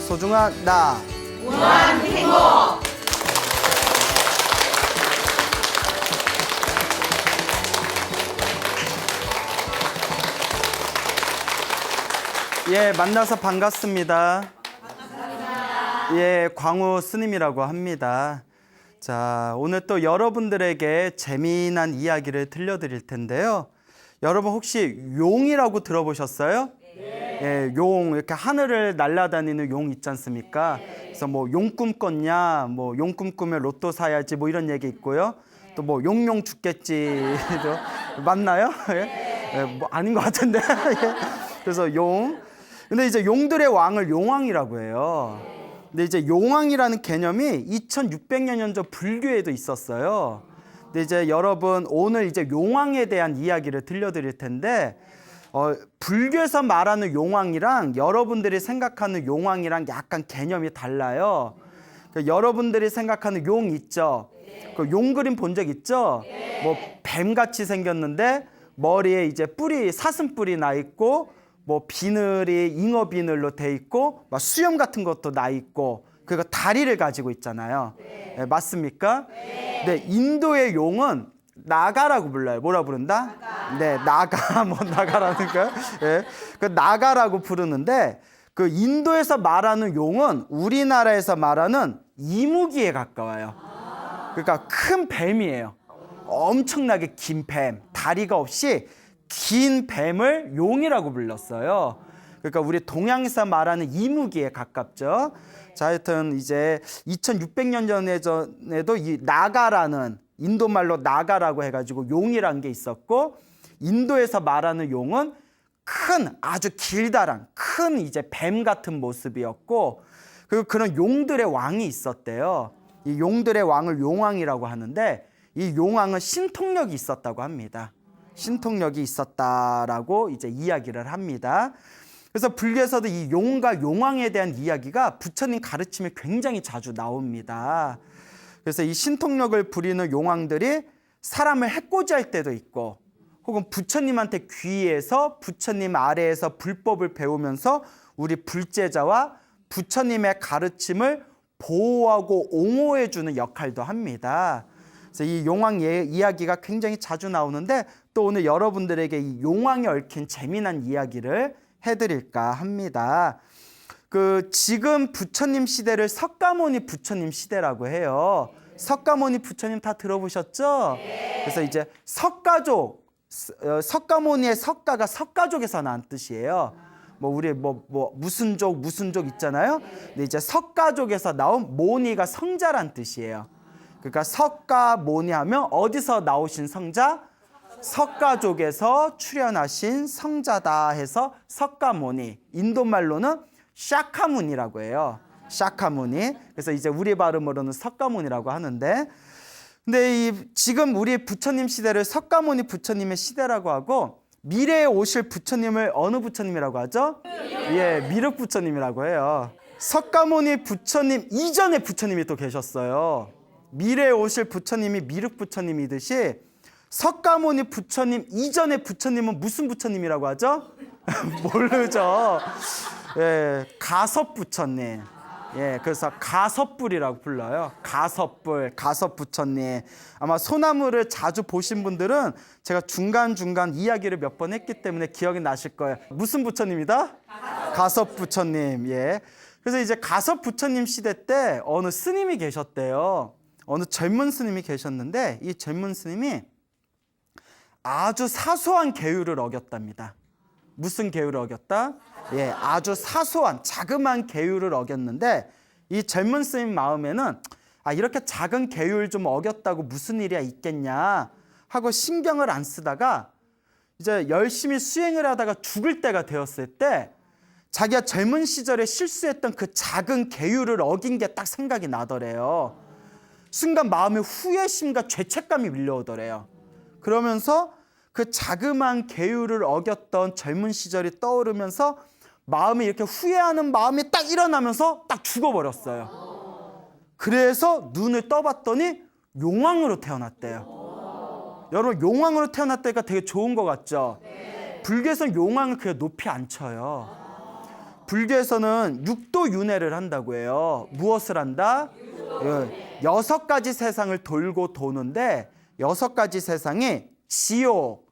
소중한 나 무한 행복. 예, 만나서 반갑습니다. 예, 광우 스님이라고 합니다. 자, 오늘 또 여러분들에게 재미난 이야기를 들려드릴 텐데요. 여러분 혹시 용이라고 들어보셨어요? 예, 용, 이렇게 하늘을 날아다니는 용 있지 않습니까? 그래서 뭐 용 꿈꿨냐, 뭐 용 꿈꾸면 로또 사야지, 뭐 이런 얘기 있고요. 또 뭐 용용 죽겠지도 맞나요? 예? 예, 뭐 아닌 것 같은데. 예. 그래서 용. 근데 이제 용들의 왕을 용왕이라고 해요. 근데 이제 용왕이라는 개념이 2600여 년 전 불교에도 있었어요. 근데 이제 여러분 오늘 이제 용왕에 대한 이야기를 들려드릴 텐데, 불교에서 말하는 용왕이랑 여러분들이 생각하는 용왕이랑 약간 개념이 달라요. 그러니까 여러분들이 생각하는 용 있죠? 그 용 그림 본 적 있죠? 뭐 뱀같이 생겼는데 머리에 이제 뿔이 사슴뿔이 나 있고, 뭐 비늘이 잉어 비늘로 돼 있고, 막 수염 같은 것도 나 있고, 그리고 다리를 가지고 있잖아요. 네, 맞습니까? 네, 인도의 용은 나가라고 불러요. 뭐라 부른다? 네, 나가, 뭐 나가라는 거요. 예, 그 나가라고 부르는데, 그 인도에서 말하는 용은 우리나라에서 말하는 이무기에 가까워요. 그러니까 큰 뱀이에요. 엄청나게 긴 뱀, 다리가 없이 긴 뱀을 용이라고 불렀어요. 그러니까 우리 동양에서 말하는 이무기에 가깝죠. 자, 하여튼 이제 2600년 전에도 이 나가라는, 인도 말로 나가라고 해가지고 용이란 게 있었고, 인도에서 말하는 용은 큰, 아주 길다란 큰 이제 뱀 같은 모습이었고, 그리고 그런 용들의 왕이 있었대요. 이 용들의 왕을 용왕이라고 하는데, 이 용왕은 신통력이 있었다고 합니다. 신통력이 있었다라고 이제 이야기를 합니다. 그래서 불교에서도 이 용과 용왕에 대한 이야기가 부처님 가르침에 굉장히 자주 나옵니다. 그래서 이 신통력을 부리는 용왕들이 사람을 해코지할 때도 있고, 혹은 부처님한테 귀의해서 부처님 아래에서 불법을 배우면서 우리 불제자와 부처님의 가르침을 보호하고 옹호해주는 역할도 합니다. 그래서 이 용왕 이야기가 굉장히 자주 나오는데, 또 오늘 여러분들에게 이 용왕에 얽힌 재미난 이야기를 해드릴까 합니다. 지금 부처님 시대를 석가모니 부처님 시대라고 해요. 석가모니 부처님 다 들어보셨죠? 그래서 이제 석가족, 석가모니의 석가가 석가족에서 난 뜻이에요. 뭐 우리 무슨 족 있잖아요. 근데 이제 석가족에서 나온 모니가 성자란 뜻이에요. 그러니까 석가모니 하면 어디서 나오신 성자? 석가족에서 출현하신 성자다 해서 석가모니. 인도말로는 샤카문이라고 해요. 샤카문이. 그래서 이제 우리 발음으로는 석가모니라고 하는데, 근데 지금 우리 부처님 시대를 석가모니 부처님의 시대라고 하고, 미래에 오실 부처님을 어느 부처님이라고 하죠? 예, 미륵 부처님이라고 해요. 석가모니 부처님 이전에 부처님이 또 계셨어요. 미래에 오실 부처님이 미륵 부처님이듯이 석가모니 부처님 이전의 부처님은 무슨 부처님이라고 하죠? 모르죠. 예, 가섭 부처님. 예, 그래서 가섭불이라고 불러요. 가섭 부처님. 아마 소나무를 자주 보신 분들은 제가 중간중간 이야기를 몇 번 했기 때문에 기억이 나실 거예요. 무슨 부처님이다? 가섭 부처님. 예. 그래서 이제 가섭 부처님 시대 때 어느 스님이 계셨대요. 어느 젊은 스님이 계셨는데, 이 젊은 스님이 아주 사소한 계율을 어겼답니다. 무슨 계율을 어겼다? 예, 아주 사소한 자그마한 계율을 어겼는데, 이 젊은 스님 마음에는 이렇게 작은 계율 좀 어겼다고 무슨 일이야 있겠냐 하고 신경을 안 쓰다가 이제 열심히 수행을 하다가 죽을 때가 되었을 때, 자기가 젊은 시절에 실수했던 그 작은 계율을 어긴 게 딱 생각이 나더래요. 순간 마음에 후회심과 죄책감이 밀려오더래요. 그러면서 그 자그마한 계율을 어겼던 젊은 시절이 떠오르면서 마음이 이렇게 후회하는 마음이 딱 일어나면서 딱 죽어버렸어요. 그래서 눈을 떠봤더니 용왕으로 태어났대요. 여러분, 용왕으로 태어났다니까 되게 좋은 것 같죠? 불교에서는 용왕을 그렇게 높이 안 쳐요. 불교에서는 육도 윤회를 한다고 해요. 무엇을 한다? 6가지 세상을 돌고 도는데 6가지 세상이 지옥,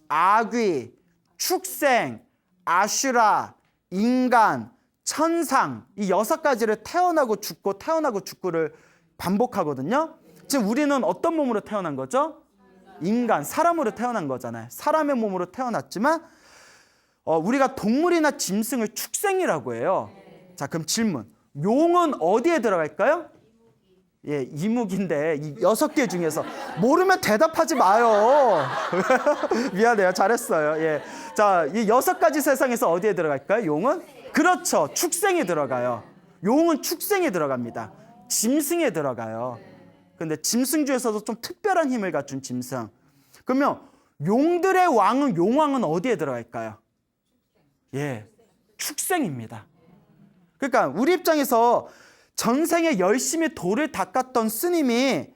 악귀, 축생, 아슈라, 인간, 천상, 이 6가지를 태어나고 죽고를 반복하거든요. 지금 우리는 어떤 몸으로 태어난 거죠? 인간, 사람으로 태어난 거잖아요. 사람의 몸으로 태어났지만 우리가 동물이나 짐승을 축생이라고 해요. 자, 그럼 질문. 용은 어디에 들어갈까요? 예, 이묵인데 이 6개 중에서 모르면 대답하지 마요. 미안해요. 잘했어요. 예. 자, 이 6가지 세상에서 어디에 들어갈까요? 용은? 그렇죠. 축생에 들어가요. 용은 축생에 들어갑니다. 짐승에 들어가요. 근데 짐승 중에서도 좀 특별한 힘을 갖춘 짐승. 그러면 용들의 왕은 용왕은 어디에 들어갈까요? 예, 축생입니다. 그러니까 우리 입장에서 전생에 열심히 돌을 닦았던 스님이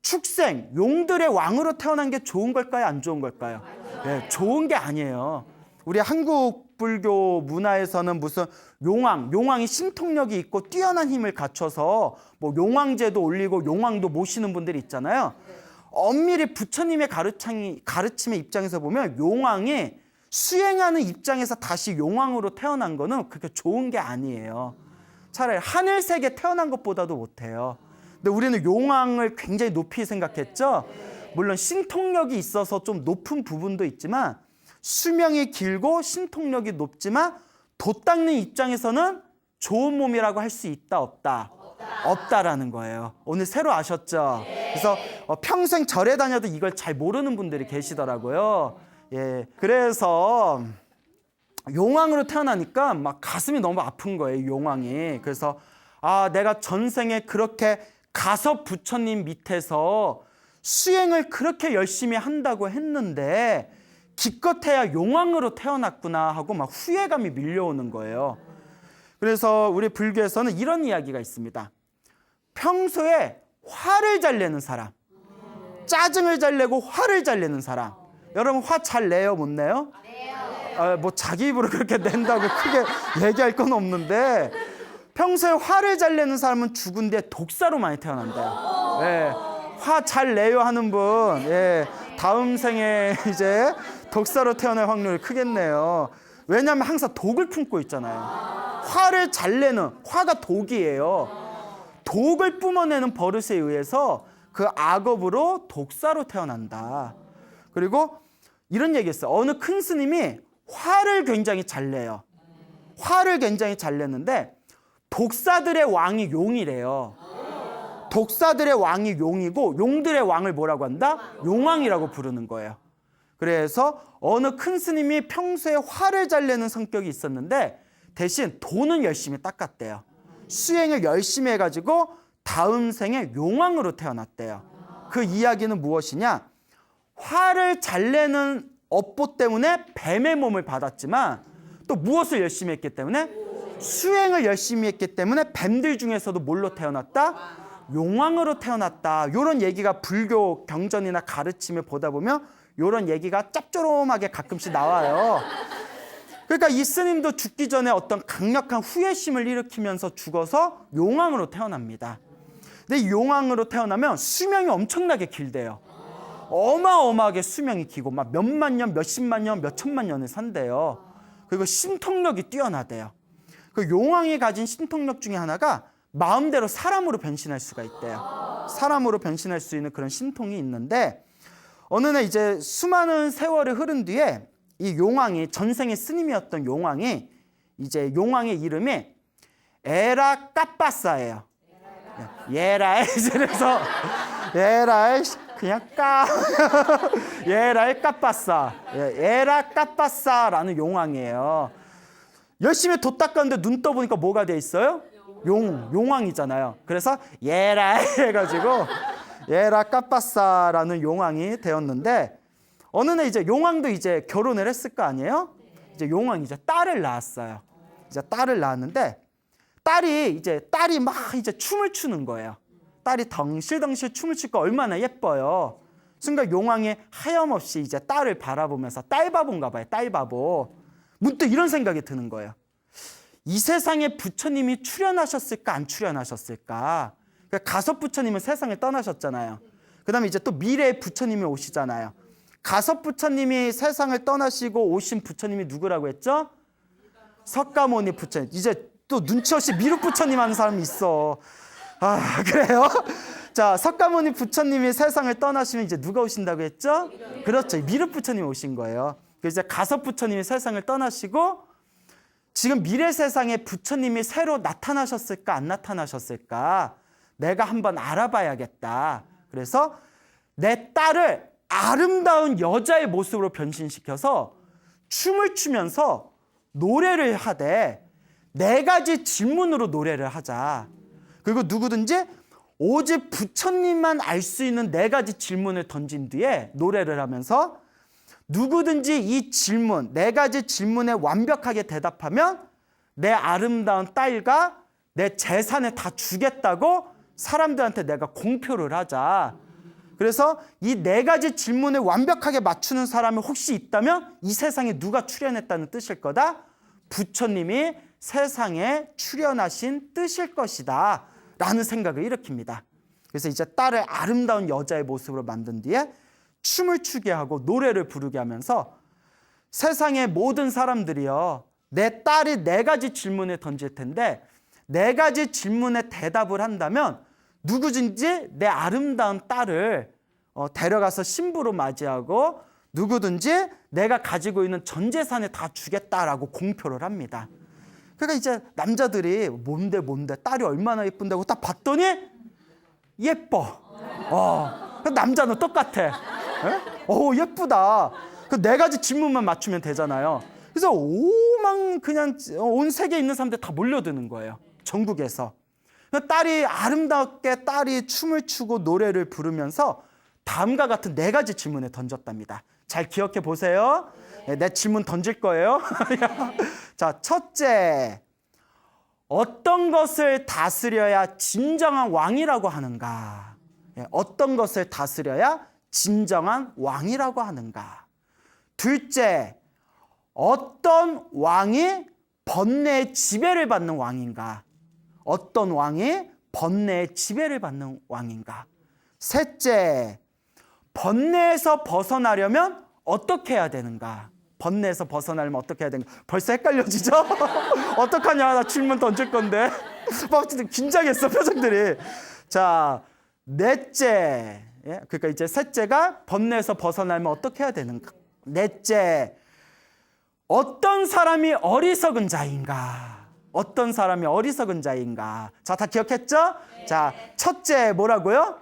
축생, 용들의 왕으로 태어난 게 좋은 걸까요? 안 좋은 걸까요? 예, 좋은 게 아니에요. 우리 한국 불교 문화에서는 무슨 용왕이 신통력이 있고 뛰어난 힘을 갖춰서 뭐 용왕제도 올리고 용왕도 모시는 분들이 있잖아요. 엄밀히 부처님의 가르침의 입장에서 보면 용왕이 수행하는 입장에서 다시 용왕으로 태어난 거는 그렇게 좋은 게 아니에요. 차라리 하늘색에 태어난 것보다도 못해요. 근데 우리는 용왕을 굉장히 높이 생각했죠. 물론 신통력이 있어서 좀 높은 부분도 있지만 수명이 길고 신통력이 높지만 도 닦는 입장에서는 좋은 몸이라고 할 수 있다 없다? 없다라는 거예요. 오늘 새로 아셨죠? 그래서 평생 절에 다녀도 이걸 잘 모르는 분들이 계시더라고요. 예, 그래서 용왕으로 태어나니까 막 가슴이 너무 아픈 거예요, 용왕이. 그래서 내가 전생에 그렇게 가섭 부처님 밑에서 수행을 그렇게 열심히 한다고 했는데 기껏해야 용왕으로 태어났구나 하고 막 후회감이 밀려오는 거예요. 그래서 우리 불교에서는 이런 이야기가 있습니다. 평소에 화를 잘 내는 사람, 짜증을 잘 내고 화를 잘 내는 사람. 여러분 화 잘 내요, 못 내요? 뭐 자기 입으로 그렇게 낸다고 크게 얘기할 건 없는데 평소에 화를 잘 내는 사람은 죽은 뒤에 독사로 많이 태어난대요. 예, 화 잘 내요 하는 분, 예, 다음 생에 이제 독사로 태어날 확률이 크겠네요. 왜냐하면 항상 독을 품고 있잖아요. 화를 잘 내는, 화가 독이에요. 독을 뿜어내는 버릇에 의해서 그 악업으로 독사로 태어난다. 그리고 이런 얘기했어요. 어느 큰 스님이 화를 굉장히 잘 내요. 화를 굉장히 잘 내는데 독사들의 왕이 용이래요. 독사들의 왕이 용이고 용들의 왕을 뭐라고 한다? 용왕이라고 부르는 거예요. 그래서 어느 큰 스님이 평소에 화를 잘 내는 성격이 있었는데 대신 돈은 열심히 닦았대요. 수행을 열심히 해가지고 다음 생에 용왕으로 태어났대요. 그 이야기는 무엇이냐? 화를 잘 내는 업보 때문에 뱀의 몸을 받았지만 또 무엇을 열심히 했기 때문에? 수행을 열심히 했기 때문에 뱀들 중에서도 뭘로 태어났다? 용왕으로 태어났다. 이런 얘기가 불교 경전이나 가르침을 보다 보면 이런 얘기가 짭조름하게 가끔씩 나와요. 그러니까 이 스님도 죽기 전에 어떤 강력한 후회심을 일으키면서 죽어서 용왕으로 태어납니다. 근데 이 용왕으로 태어나면 수명이 엄청나게 길대요. 어마어마하게 수명이 길고 막 몇만 년, 몇십만 년, 몇천만 년을 산대요. 그리고 신통력이 뛰어나대요. 그 용왕이 가진 신통력 중에 하나가 마음대로 사람으로 변신할 수가 있대요. 사람으로 변신할 수 있는 그런 신통이 있는데 어느 날 이제 수많은 세월이 흐른 뒤에 이 용왕이 전생의 스님이었던 용왕이 이제 용왕의 이름이 에라 까빠사예요. 예라이 그래서 예라이 그냥 예라이 까빠사, 에라 까빠사라는 용왕이에요. 열심히 돛 닦았는데 눈 떠보니까 뭐가 돼 있어요? 용왕이잖아요. 그래서 예라이 해가지고 에라 까빠사라는 용왕이 되었는데 어느 날 이제 용왕도 이제 결혼을 했을 거 아니에요? 이제 용왕이 이제 딸을 낳았어요. 이제 딸을 낳았는데 딸이 막 이제 춤을 추는 거예요. 딸이 덩실덩실 춤을 추니까 얼마나 예뻐요. 순간 용왕이 하염없이 이제 딸을 바라보면서 딸바보인가 봐요. 딸바보. 문득 이런 생각이 드는 거예요. 이 세상에 부처님이 출현하셨을까 안 출현하셨을까? 그러니까 가섭 부처님은 세상을 떠나셨잖아요. 그 다음에 이제 또 미래의 부처님이 오시잖아요. 가섭 부처님이 세상을 떠나시고 오신 부처님이 누구라고 했죠? 석가모니 부처님. 이제 또 눈치 없이 미륵 부처님 하는 사람이 있어. 아, 그래요? 자, 석가모니 부처님이 세상을 떠나시면 이제 누가 오신다고 했죠? 그렇죠. 미륵 부처님이 오신 거예요. 그래서 이제 가섭 부처님이 세상을 떠나시고 지금 미래 세상에 부처님이 새로 나타나셨을까 안 나타나셨을까? 내가 한번 알아봐야겠다. 그래서 내 딸을 아름다운 여자의 모습으로 변신시켜서 춤을 추면서 노래를 하되 4가지 질문으로 노래를 하자. 그리고 누구든지 오직 부처님만 알 수 있는 4가지 질문을 던진 뒤에 노래를 하면서 누구든지 이 질문, 4가지 질문에 완벽하게 대답하면 내 아름다운 딸과 내 재산을 다 주겠다고 사람들한테 내가 공표를 하자. 그래서 이 4가지 질문에 완벽하게 맞추는 사람이 혹시 있다면 이 세상에 누가 출현했다는 뜻일 거다? 부처님이 세상에 출현하신 뜻일 것이다 라는 생각을 일으킵니다. 그래서 이제 딸을 아름다운 여자의 모습으로 만든 뒤에 춤을 추게 하고 노래를 부르게 하면서 세상의 모든 사람들이요, 내 딸이 4가지 질문을 던질 텐데 4가지 질문에 대답을 한다면 누구든지 내 아름다운 딸을 데려가서 신부로 맞이하고 누구든지 내가 가지고 있는 전 재산을 다 주겠다라고 공표를 합니다. 그러니까 이제 남자들이 뭔데 딸이 얼마나 예쁜다고 딱 봤더니 예뻐. 남자는 똑같아. 예쁘다. 그 4가지 질문만 맞추면 되잖아요. 그래서 그냥 온 세계에 있는 사람들 다 몰려드는 거예요. 전국에서. 딸이 아름답게 딸이 춤을 추고 노래를 부르면서 다음과 같은 4가지 질문을 던졌답니다. 잘 기억해 보세요. 내 질문 던질 거예요. 자, 첫째. 어떤 것을 다스려야 진정한 왕이라고 하는가? 어떤 것을 다스려야 진정한 왕이라고 하는가? 둘째. 어떤 왕이 번뇌의 지배를 받는 왕인가? 어떤 왕이 번뇌의 지배를 받는 왕인가? 셋째. 번뇌에서 벗어나려면 어떻게 해야 되는가? 번뇌에서 벗어나려면 어떻게 해야 되는가? 벌써 헷갈려지죠? 어떡하냐? 나 질문 던질 건데. 막 긴장했어, 표정들이. 자, 넷째. 그러니까 이제 셋째가 번뇌에서 벗어나려면 어떻게 해야 되는가? 넷째. 어떤 사람이 어리석은 자인가? 어떤 사람이 어리석은 자인가? 자, 다 기억했죠? 네. 자, 첫째 뭐라고요?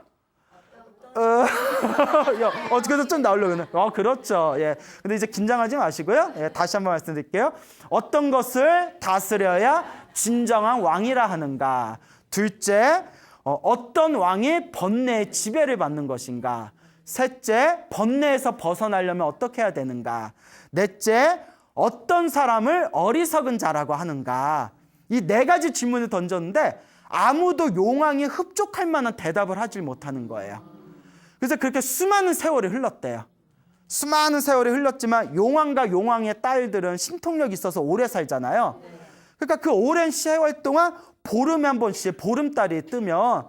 어떻게든 좀 나오려고. 그렇죠. 예. 근데 이제 긴장하지 마시고요. 예, 다시 한번 말씀드릴게요. 어떤 것을 다스려야 진정한 왕이라 하는가? 둘째, 어떤 왕이 번뇌의 지배를 받는 것인가? 셋째, 번뇌에서 벗어나려면 어떻게 해야 되는가? 넷째, 어떤 사람을 어리석은 자라고 하는가? 이 4가지 질문을 던졌는데 아무도 용왕이 흡족할 만한 대답을 하질 못하는 거예요. 그래서 그렇게 수많은 세월이 흘렀대요. 수많은 세월이 흘렀지만 용왕과 용왕의 딸들은 신통력이 있어서 오래 살잖아요. 그러니까 그 오랜 세월 동안 보름에 한 번씩 보름달이 뜨면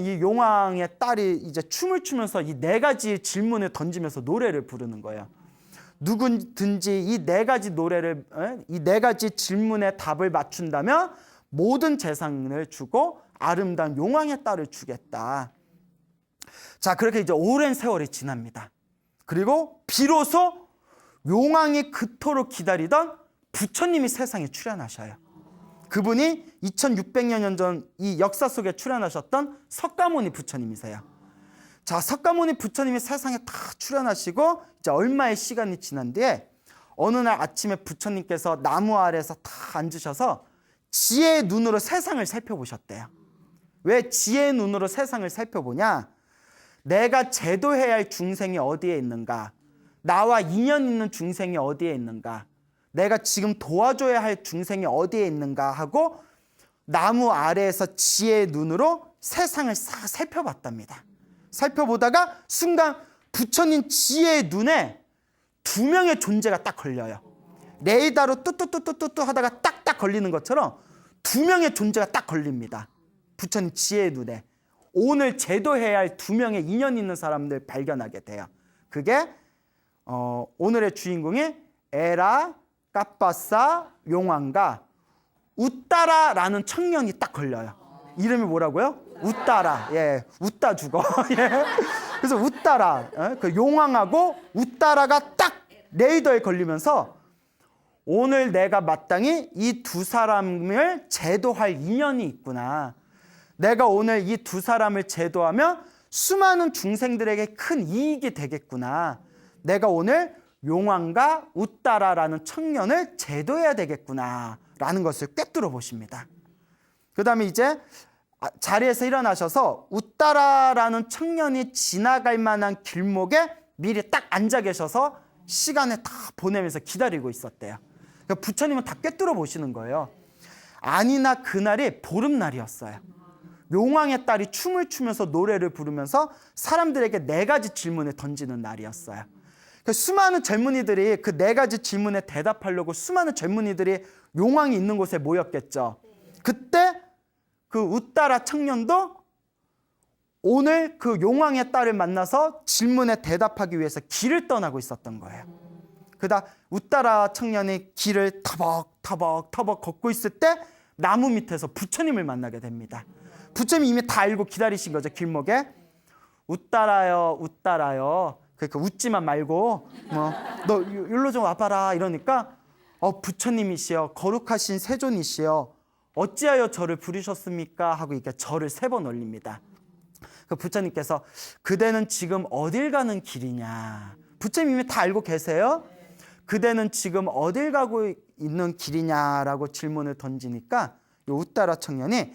이 용왕의 딸이 이제 춤을 추면서 이 4가지 질문을 던지면서 노래를 부르는 거예요. 누구든지 이 4가지 질문의 답을 맞춘다면 모든 재산을 주고 아름다운 용왕의 딸을 주겠다. 자, 그렇게 이제 오랜 세월이 지납니다. 그리고 비로소 용왕이 그토록 기다리던 부처님이 세상에 출현하셔요. 그분이 2600년 전 이 역사 속에 출현하셨던 석가모니 부처님이세요. 자, 석가모니 부처님이 세상에 다 출현하시고 이제 얼마의 시간이 지난 뒤에 어느 날 아침에 부처님께서 나무 아래에서 다 앉으셔서 지혜의 눈으로 세상을 살펴보셨대요. 왜 지혜의 눈으로 세상을 살펴보냐? 내가 제도해야 할 중생이 어디에 있는가? 나와 인연 있는 중생이 어디에 있는가? 내가 지금 도와줘야 할 중생이 어디에 있는가 하고 나무 아래에서 지혜의 눈으로 세상을 싹 살펴봤답니다. 살펴보다가 순간 부처님 지혜의 눈에 2명의 존재가 딱 걸려요. 레이더로 뚜뚜뚜뚜뚜 하다가 딱딱 딱 걸리는 것처럼 두 명의 존재가 딱 걸립니다. 부처님 지혜의 눈에. 오늘 제도해야 할 두 명의 인연 있는 사람들 발견하게 돼요. 그게 오늘의 주인공이 에라, 까빠사, 용왕과 웃다라라는 청년이 딱 걸려요. 이름이 뭐라고요? 웃다라. 예, 웃다 죽어. 예. 그래서 웃다라, 그 용왕하고 웃다라가 딱 레이더에 걸리면서 오늘 내가 마땅히 이 두 사람을 제도할 인연이 있구나. 내가 오늘 이 두 사람을 제도하면 수많은 중생들에게 큰 이익이 되겠구나. 내가 오늘 용왕과 웃다라라는 청년을 제도해야 되겠구나 라는 것을 꿰뚫어 보십니다. 그 다음에 이제 자리에서 일어나셔서 웃다라라는 청년이 지나갈 만한 길목에 미리 딱 앉아 계셔서 시간을 다 보내면서 기다리고 있었대요. 그러니까 부처님은 다 꿰뚫어 보시는 거예요. 아니나 그날이 보름날이었어요. 용왕의 딸이 춤을 추면서 노래를 부르면서 사람들에게 4가지 질문을 던지는 날이었어요. 그러니까 수많은 젊은이들이 그 4가지 질문에 대답하려고 수많은 젊은이들이 용왕이 있는 곳에 모였겠죠. 그때 그 웃다라 청년도 오늘 그 용왕의 딸을 만나서 질문에 대답하기 위해서 길을 떠나고 있었던 거예요. 그러다 웃다라 청년이 길을 터벅터벅 걷고 있을 때 나무 밑에서 부처님을 만나게 됩니다. 부처님이 이미 다 알고 기다리신 거죠. 길목에. 웃다라요, 웃다라요. 그러니까 웃지만 말고 너 일로 좀 와봐라 이러니까 부처님이시여, 거룩하신 세존이시여, 어찌하여 저를 부르셨습니까? 하고 이렇게 절을 3번 올립니다. 그 부처님께서 그대는 지금 어딜 가는 길이냐? 부처님 이미 다 알고 계세요? 그대는 지금 어딜 가고 있는 길이냐라고 질문을 던지니까 이 웃다라 청년이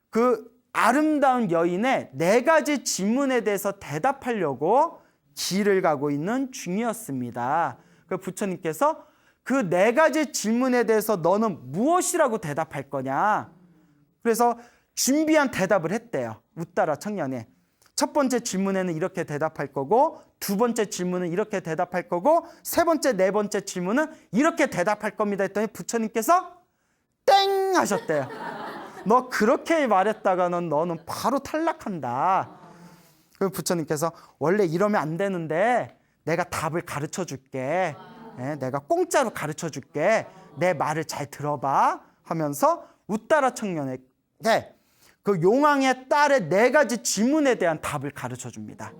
그 아름다운 여인의 4가지 질문에 대해서 대답하려고 길을 가고 있는 중이었습니다. 그 부처님께서 그 4가지 질문에 대해서 너는 무엇이라고 대답할 거냐? 그래서 준비한 대답을 했대요. 웃다라 청년이. 첫 번째 질문에는 이렇게 대답할 거고, 두 번째 질문은 이렇게 대답할 거고, 세 번째, 네 번째 질문은 이렇게 대답할 겁니다 했더니 부처님께서 땡 하셨대요. 너 그렇게 말했다가는 너는 바로 탈락한다. 그 부처님께서 원래 이러면 안 되는데 내가 답을 가르쳐 줄게. 내가 공짜로 가르쳐 줄게. 내 말을 잘 들어봐 하면서 웃다라 청년에게 그 용왕의 딸의 4가지 질문에 대한 답을 가르쳐 줍니다.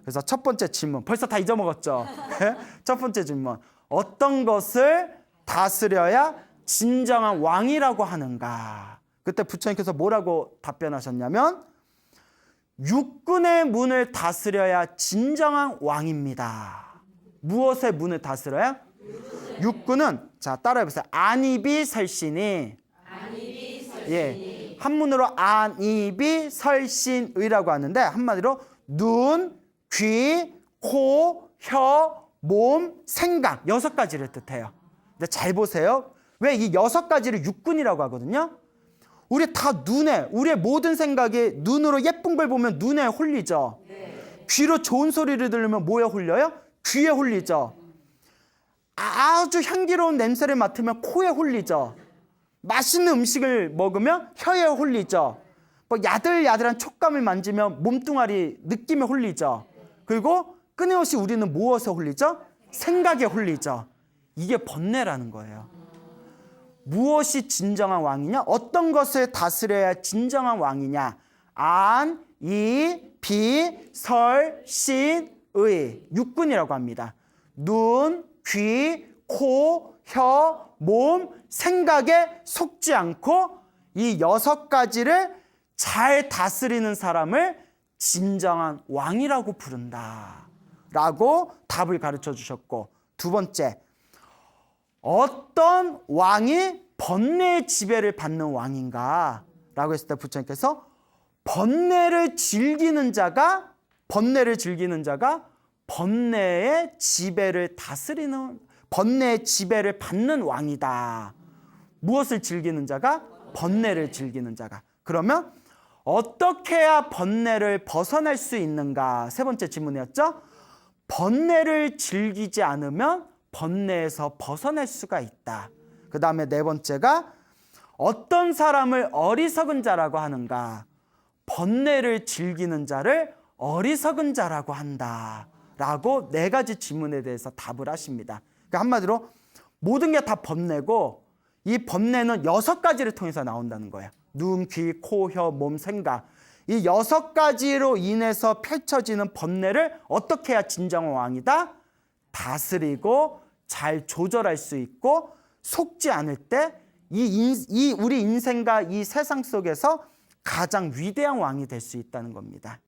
그래서 첫 번째 질문, 벌써 다 잊어먹었죠? 첫 번째 질문, 어떤 것을 다스려야 진정한 왕이라고 하는가? 그때 부처님께서 뭐라고 답변하셨냐면 육군의 문을 다스려야 진정한 왕입니다. 무엇의 문을 다스려야? 육군은, 자 따라해보세요. 안이비설신이. 예, 한문으로 안이비설신의라고 하는데 한마디로 눈, 귀, 코, 혀, 몸, 생각 6가지를 뜻해요. 근데 잘 보세요. 왜 이 6가지를 육군이라고 하거든요? 우리 다 눈에, 우리의 모든 생각이 눈으로 예쁜 걸 보면 눈에 홀리죠. 귀로 좋은 소리를 들으면 뭐에 홀려요? 귀에 홀리죠. 아주 향기로운 냄새를 맡으면 코에 홀리죠. 맛있는 음식을 먹으면 혀에 홀리죠. 뭐 야들야들한 촉감을 만지면 몸뚱아리 느낌에 홀리죠. 그리고 끊임없이 우리는 무엇에 홀리죠? 생각에 홀리죠. 이게 번뇌라는 거예요. 무엇이 진정한 왕이냐? 어떤 것을 다스려야 진정한 왕이냐? 안, 이, 비, 설, 신, 의. 육군이라고 합니다. 눈, 귀, 코, 혀, 몸, 생각에 속지 않고 이 6가지를 잘 다스리는 사람을 진정한 왕이라고 부른다 라고 답을 가르쳐 주셨고, 두 번째, 어떤 왕이 번뇌의 지배를 받는 왕인가 라고 했을 때 부처님께서 번뇌를 즐기는 자가 번뇌의 지배를 다스리는, 번뇌의 지배를 받는 왕이다. 무엇을 즐기는 자가? 번뇌를 즐기는 자가. 그러면 어떻게 해야 번뇌를 벗어날 수 있는가? 세 번째 질문이었죠. 번뇌를 즐기지 않으면 번뇌에서 벗어날 수가 있다. 그 다음에 네 번째가 어떤 사람을 어리석은 자라고 하는가? 번뇌를 즐기는 자를 어리석은 자라고 한다. 라고 네 가지 질문에 대해서 답을 하십니다. 그러니까 한마디로 모든 게 다 번뇌고 이 번뇌는 6가지를 통해서 나온다는 거예요. 눈, 귀, 코, 혀, 몸, 생각. 이 6가지로 인해서 펼쳐지는 번뇌를 어떻게 해야 진정한 왕이다? 다스리고 잘 조절할 수 있고 속지 않을 때 우리 인생과 이 세상 속에서 가장 위대한 왕이 될 수 있다는 겁니다.